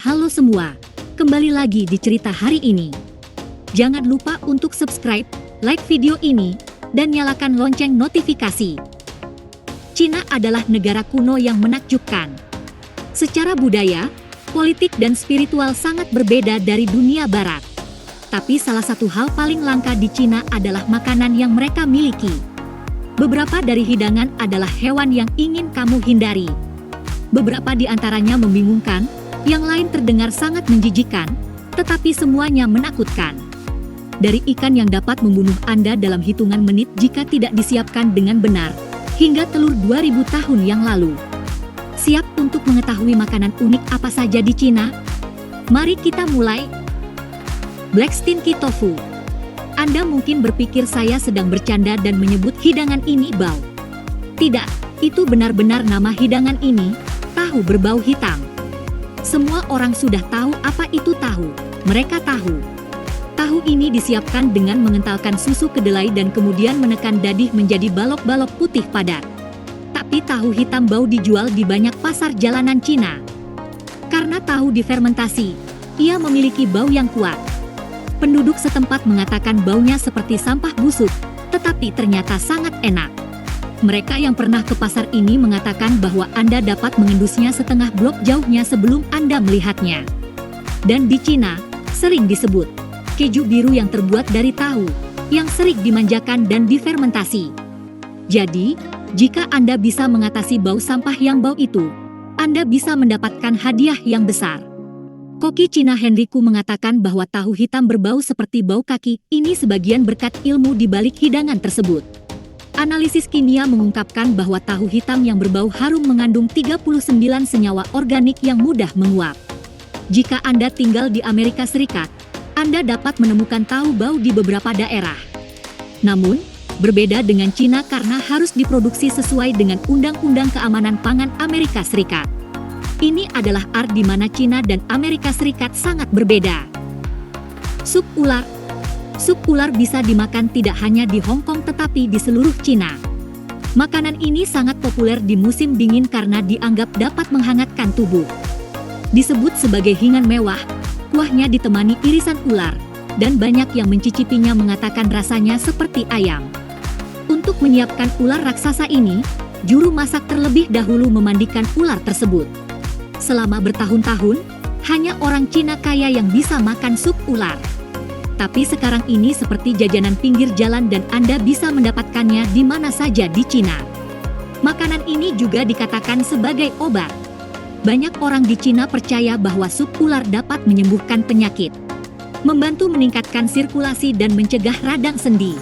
Halo semua, kembali lagi di cerita hari ini. Jangan lupa untuk subscribe, like video ini, dan nyalakan lonceng notifikasi. Cina adalah negara kuno yang menakjubkan. Secara budaya, politik dan spiritual sangat berbeda dari dunia barat. Tapi salah satu hal paling langka di Cina adalah makanan yang mereka miliki. Beberapa dari hidangan adalah hewan yang ingin kamu hindari. Beberapa di antaranya membingungkan, yang lain terdengar sangat menjijikan, tetapi semuanya menakutkan. Dari ikan yang dapat membunuh Anda dalam hitungan menit jika tidak disiapkan dengan benar, hingga telur 2000 tahun yang lalu. Siap untuk mengetahui makanan unik apa saja di Cina? Mari kita mulai. Black Stinky Tofu. Anda mungkin berpikir saya sedang bercanda dan menyebut hidangan ini bau. Tidak, itu benar-benar nama hidangan ini, tahu berbau hitam. Semua orang sudah tahu apa itu tahu. Mereka tahu. Tahu ini disiapkan dengan mengentalkan susu kedelai dan kemudian menekan dadih menjadi balok-balok putih padat. Tapi tahu hitam bau dijual di banyak pasar jalanan Cina. Karena tahu difermentasi, ia memiliki bau yang kuat. Penduduk setempat mengatakan baunya seperti sampah busuk, tetapi ternyata sangat enak. Mereka yang pernah ke pasar ini mengatakan bahwa Anda dapat mengendusnya setengah blok jauhnya sebelum Anda melihatnya. Dan di Cina, sering disebut keju biru yang terbuat dari tahu, yang sering dimanjakan dan difermentasi. Jadi, jika Anda bisa mengatasi bau sampah yang bau itu, Anda bisa mendapatkan hadiah yang besar. Koki Cina Henriku mengatakan bahwa tahu hitam berbau seperti bau kaki, ini sebagian berkat ilmu di balik hidangan tersebut. Analisis kimia mengungkapkan bahwa tahu hitam yang berbau harum mengandung 39 senyawa organik yang mudah menguap. Jika Anda tinggal di Amerika Serikat, Anda dapat menemukan tahu bau di beberapa daerah. Namun, berbeda dengan Cina karena harus diproduksi sesuai dengan Undang-Undang Keamanan Pangan Amerika Serikat. Ini adalah art di mana Cina dan Amerika Serikat sangat berbeda. Sup ular. Sup ular bisa dimakan tidak hanya di Hong Kong tetapi di seluruh Cina. Makanan ini sangat populer di musim dingin karena dianggap dapat menghangatkan tubuh. Disebut sebagai hidangan mewah, kuahnya ditemani irisan ular, dan banyak yang mencicipinya mengatakan rasanya seperti ayam. Untuk menyiapkan ular raksasa ini, juru masak terlebih dahulu memandikan ular tersebut. Selama bertahun-tahun, hanya orang Cina kaya yang bisa makan sup ular. Tapi sekarang ini seperti jajanan pinggir jalan dan Anda bisa mendapatkannya di mana saja di Cina. Makanan ini juga dikatakan sebagai obat. Banyak orang di Cina percaya bahwa sup ular dapat menyembuhkan penyakit, membantu meningkatkan sirkulasi dan mencegah radang sendi.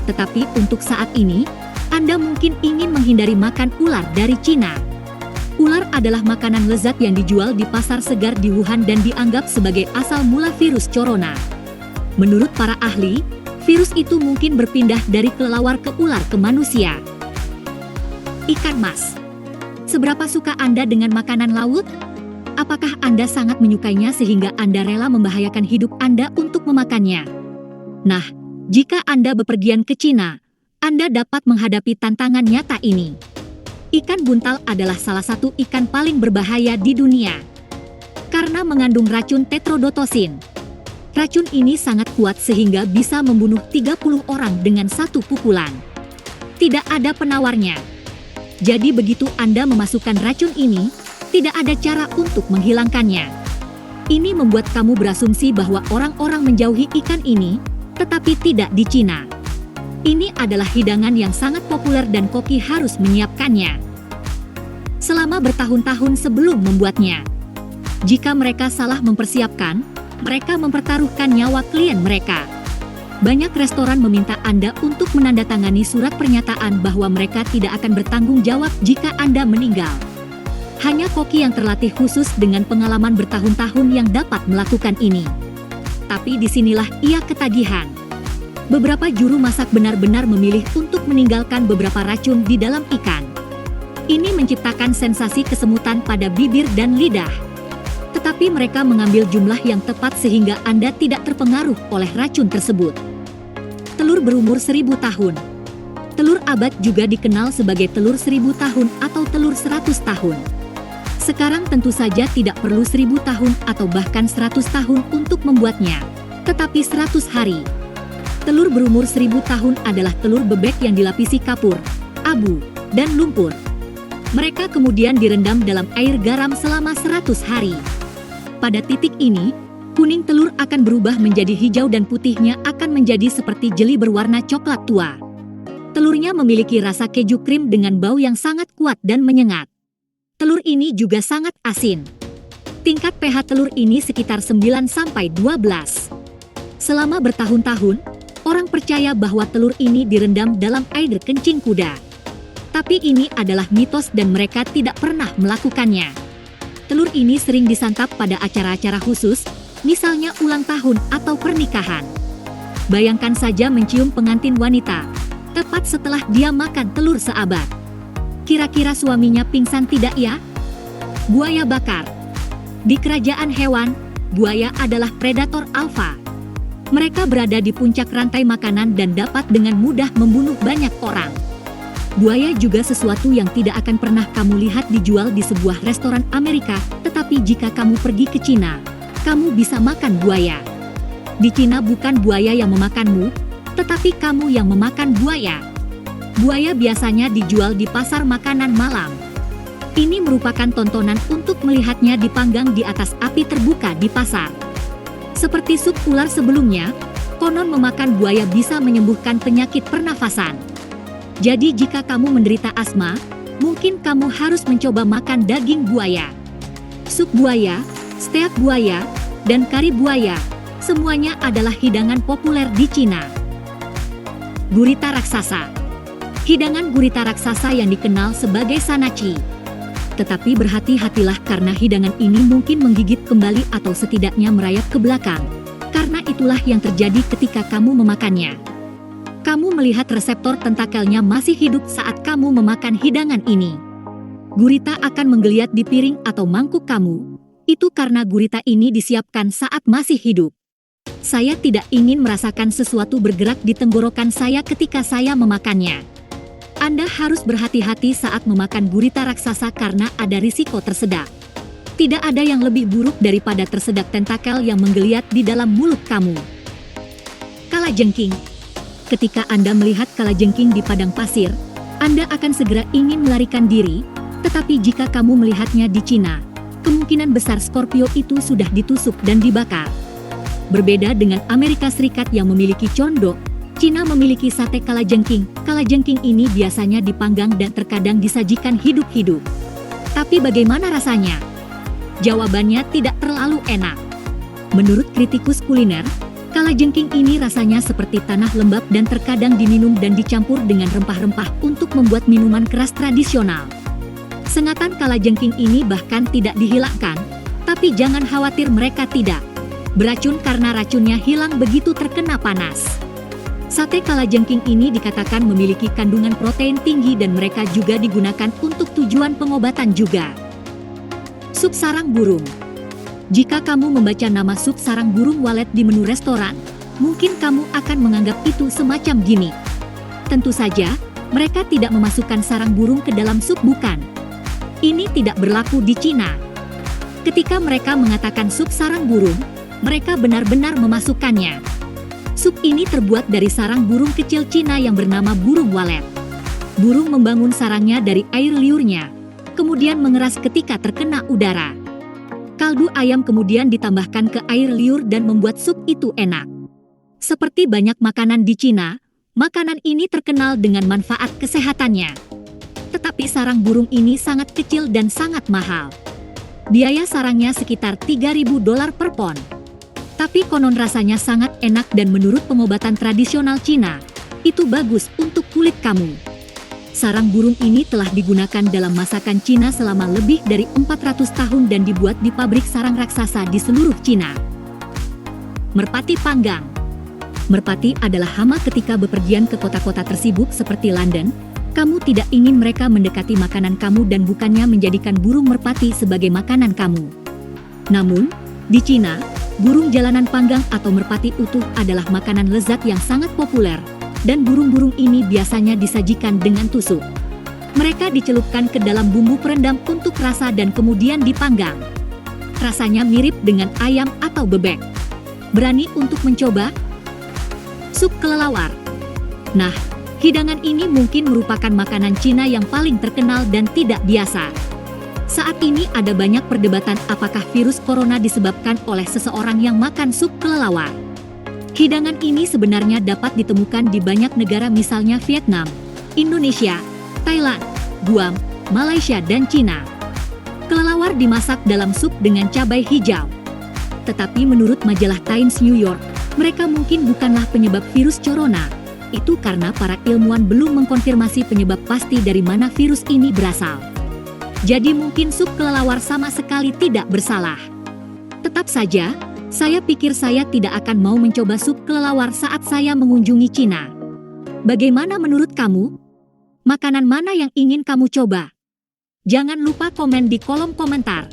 Tetapi untuk saat ini, Anda mungkin ingin menghindari makan ular dari Cina. Ular adalah makanan lezat yang dijual di pasar segar di Wuhan dan dianggap sebagai asal mula virus corona. Menurut para ahli, virus itu mungkin berpindah dari kelelawar ke ular ke manusia. Ikan mas. Seberapa suka Anda dengan makanan laut? Apakah Anda sangat menyukainya sehingga Anda rela membahayakan hidup Anda untuk memakannya? Nah, jika Anda bepergian ke Cina, Anda dapat menghadapi tantangan nyata ini. Ikan buntal adalah salah satu ikan paling berbahaya di dunia. Karena mengandung racun tetrodotosin. Racun ini sangat kuat sehingga bisa membunuh 30 orang dengan satu pukulan. Tidak ada penawarnya. Jadi begitu Anda memasukkan racun ini, tidak ada cara untuk menghilangkannya. Ini membuat kamu berasumsi bahwa orang-orang menjauhi ikan ini, tetapi tidak di Cina. Ini adalah hidangan yang sangat populer dan koki harus menyiapkannya selama bertahun-tahun sebelum membuatnya. Jika mereka salah mempersiapkan, mereka mempertaruhkan nyawa klien mereka. Banyak restoran meminta Anda untuk menandatangani surat pernyataan bahwa mereka tidak akan bertanggung jawab jika Anda meninggal. Hanya koki yang terlatih khusus dengan pengalaman bertahun-tahun yang dapat melakukan ini. Tapi disinilah ia ketagihan. Beberapa juru masak benar-benar memilih untuk meninggalkan beberapa racun di dalam ikan. Ini menciptakan sensasi kesemutan pada bibir dan lidah. Tetapi mereka mengambil jumlah yang tepat sehingga Anda tidak terpengaruh oleh racun tersebut. Telur berumur 1000 tahun. Telur abad juga dikenal sebagai telur 1000 tahun atau telur 100 tahun. Sekarang tentu saja tidak perlu 1000 tahun atau bahkan 100 tahun untuk membuatnya, tetapi 100 hari. Telur berumur 1000 tahun adalah telur bebek yang dilapisi kapur, abu, dan lumpur. Mereka kemudian direndam dalam air garam selama 100 hari. Pada titik ini, kuning telur akan berubah menjadi hijau dan putihnya akan menjadi seperti jeli berwarna coklat tua. Telurnya memiliki rasa keju krim dengan bau yang sangat kuat dan menyengat. Telur ini juga sangat asin. Tingkat pH telur ini sekitar 9–12. Selama bertahun-tahun, orang percaya bahwa telur ini direndam dalam air kencing kuda. Tapi ini adalah mitos dan mereka tidak pernah melakukannya. Telur ini sering disantap pada acara-acara khusus, misalnya ulang tahun atau pernikahan. Bayangkan saja mencium pengantin wanita, tepat setelah dia makan telur seabad. Kira-kira suaminya pingsan tidak ya? Buaya bakar. Di kerajaan hewan, buaya adalah predator alfa. Mereka berada di puncak rantai makanan dan dapat dengan mudah membunuh banyak orang. Buaya juga sesuatu yang tidak akan pernah kamu lihat dijual di sebuah restoran Amerika, tetapi jika kamu pergi ke Cina, kamu bisa makan buaya. Di Cina bukan buaya yang memakanmu, tetapi kamu yang memakan buaya. Buaya biasanya dijual di pasar makanan malam. Ini merupakan tontonan untuk melihatnya dipanggang di atas api terbuka di pasar. Seperti sup ular sebelumnya, konon memakan buaya bisa menyembuhkan penyakit pernafasan. Jadi jika kamu menderita asma, mungkin kamu harus mencoba makan daging buaya. Sup buaya, steak buaya, dan kari buaya, semuanya adalah hidangan populer di Cina. Gurita raksasa. Hidangan gurita raksasa yang dikenal sebagai sanachi. Tetapi berhati-hatilah karena hidangan ini mungkin menggigit kembali atau setidaknya merayap ke belakang. Karena itulah yang terjadi ketika kamu memakannya. Kamu melihat reseptor tentakelnya masih hidup saat kamu memakan hidangan ini. Gurita akan menggeliat di piring atau mangkuk kamu. Itu karena gurita ini disiapkan saat masih hidup. Saya tidak ingin merasakan sesuatu bergerak di tenggorokan saya ketika saya memakannya. Anda harus berhati-hati saat memakan gurita raksasa karena ada risiko tersedak. Tidak ada yang lebih buruk daripada tersedak tentakel yang menggeliat di dalam mulut kamu. Kalajengking. Ketika Anda melihat kalajengking di padang pasir, Anda akan segera ingin melarikan diri, tetapi jika kamu melihatnya di Cina, kemungkinan besar Scorpio itu sudah ditusuk dan dibakar. Berbeda dengan Amerika Serikat yang memiliki condok, Cina memiliki sate kalajengking. Kalajengking ini biasanya dipanggang dan terkadang disajikan hidup-hidup. Tapi bagaimana rasanya? Jawabannya tidak terlalu enak. Menurut kritikus kuliner, kalajengking ini rasanya seperti tanah lembab dan terkadang diminum dan dicampur dengan rempah-rempah untuk membuat minuman keras tradisional. Sengatan kalajengking ini bahkan tidak dihilangkan, tapi jangan khawatir mereka tidak beracun karena racunnya hilang begitu terkena panas. Sate kalajengking ini dikatakan memiliki kandungan protein tinggi dan mereka juga digunakan untuk tujuan pengobatan juga. Sup sarang burung. Jika kamu membaca nama sup sarang burung walet di menu restoran, mungkin kamu akan menganggap itu semacam gimmick. Tentu saja, mereka tidak memasukkan sarang burung ke dalam sup, bukan? Ini tidak berlaku di Cina. Ketika mereka mengatakan sup sarang burung, mereka benar-benar memasukkannya. Sup ini terbuat dari sarang burung kecil Cina yang bernama burung walet. Burung membangun sarangnya dari air liurnya, kemudian mengeras ketika terkena udara. Kaldu ayam kemudian ditambahkan ke air liur dan membuat sup itu enak. Seperti banyak makanan di Cina, makanan ini terkenal dengan manfaat kesehatannya. Tetapi sarang burung ini sangat kecil dan sangat mahal. Biaya sarangnya sekitar $3.000 per pon. Tapi konon rasanya sangat enak dan menurut pengobatan tradisional Cina, itu bagus untuk kulit kamu. Sarang burung ini telah digunakan dalam masakan Cina selama lebih dari 400 tahun dan dibuat di pabrik sarang raksasa di seluruh Cina. Merpati panggang. Merpati adalah hama ketika bepergian ke kota-kota tersibuk seperti London. Kamu tidak ingin mereka mendekati makanan kamu dan bukannya menjadikan burung merpati sebagai makanan kamu. Namun, di Cina, burung jalanan panggang atau merpati utuh adalah makanan lezat yang sangat populer, dan burung-burung ini biasanya disajikan dengan tusuk. Mereka dicelupkan ke dalam bumbu perendam untuk rasa dan kemudian dipanggang. Rasanya mirip dengan ayam atau bebek. Berani untuk mencoba? Sup kelelawar. Nah, hidangan ini mungkin merupakan makanan Cina yang paling terkenal dan tidak biasa. Saat ini ada banyak perdebatan apakah virus corona disebabkan oleh seseorang yang makan sup kelelawar. Hidangan ini sebenarnya dapat ditemukan di banyak negara misalnya Vietnam, Indonesia, Thailand, Guam, Malaysia, dan Cina. Kelelawar dimasak dalam sup dengan cabai hijau. Tetapi menurut majalah Times New York, mereka mungkin bukanlah penyebab virus corona. Itu karena para ilmuwan belum mengkonfirmasi penyebab pasti dari mana virus ini berasal. Jadi mungkin sup kelelawar sama sekali tidak bersalah. Tetap saja, saya pikir saya tidak akan mau mencoba sup kelelawar saat saya mengunjungi Cina. Bagaimana menurut kamu? Makanan mana yang ingin kamu coba? Jangan lupa komen di kolom komentar.